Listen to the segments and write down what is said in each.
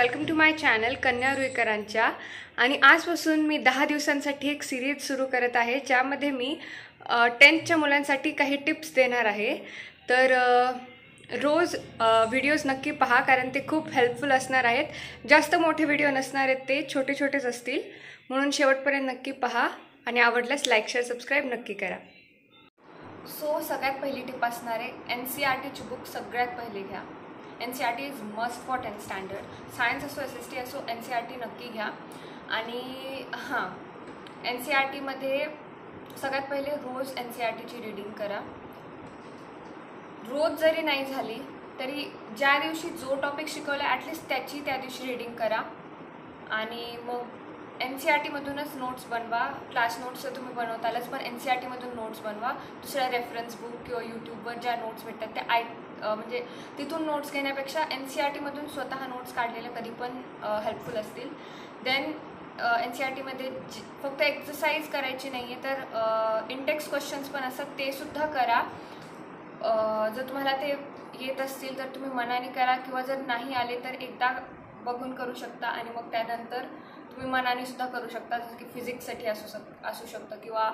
Welcome to my channel कन्या रुईकरांच्या। आणि आजपासून मी 10 दिवसांसाठी एक सिरीज सुरू करत आहे, ज्यामध्ये मी 10th मुलांसाठी काही टिप्स देणार आहे। तर रोज व्हिडिओज नक्की पहा, कारण ते खूप हेल्पफुल असणार आहेत। जास्त मोठे व्हिडिओ नसणार आहेत, ते छोटे छोटेच असतील, म्हणून शेवटपर्यंत नक्की पहा आणि आवडल्यास लाईक शेअर सबस्क्राईब नक्की करा। सगळ्यात पहिली टिप असणार आहे, NCERTची बुक सगळ्यात पहिले घ्या। NCERT is must for 10th standard. Science असो SST असो, NCERT नक्की घ्या। आणि हां, NCERTमध्ये सगळ्यात पहिले रोज NCERTची रीडिंग करा। रोज जरी नाही झाली तरी ज्या दिवशी जो टॉपिक शिकवला ॲटलिस्ट त्याची त्या दिवशी रीडिंग करा। आणि मग NCERTमधूनच नोट्स बनवा। क्लास नोट्स तर तुम्ही बनवतालच, पण NCERTमधून नोट्स बनवा। दुसऱ्या रेफरन्स बुक किंवा यूट्यूबवर ज्या नोट्स भेटतात त्या म्हणजे तिथून नोट्स घेण्यापेक्षा NCERTमधून स्वतः नोट्स काढलेल्या कधी पण हेल्पफुल असतील। देन NCERTमध्ये फक्त एक्सरसाइज करायची नाही आहे, तर इंडेक्स क्वेश्चन्स पण असतात, ते सुद्धा करा। जर तुम्हाला ते येत असतील तर तुम्ही मनाने करा, किंवा जर नाही आले तर एकदा बघून करू शकता आणि मग त्यानंतर तुम्ही मनाने सुद्धा करू शकता। जसं की फिजिक्ससाठी असू शकतं, किंवा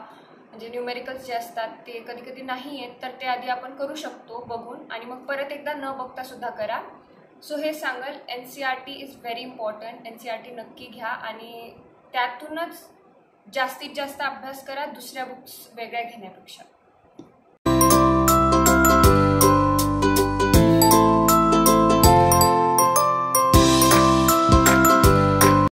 म्हणजे न्यूमेरिकल्स जे असतात ते कधी कधी नाही आहेत, तर ते आधी आपण करू शकतो बघून, आणि मग परत एकदा न बघता सुद्धा करा। हे सांगाल NCERT is very important. NCERT नक्की घ्या आणि त्यातूनच जास्तीत जास्त अभ्यास करा, दुसऱ्या बुक्स वेगळ्या घेण्यापेक्षा।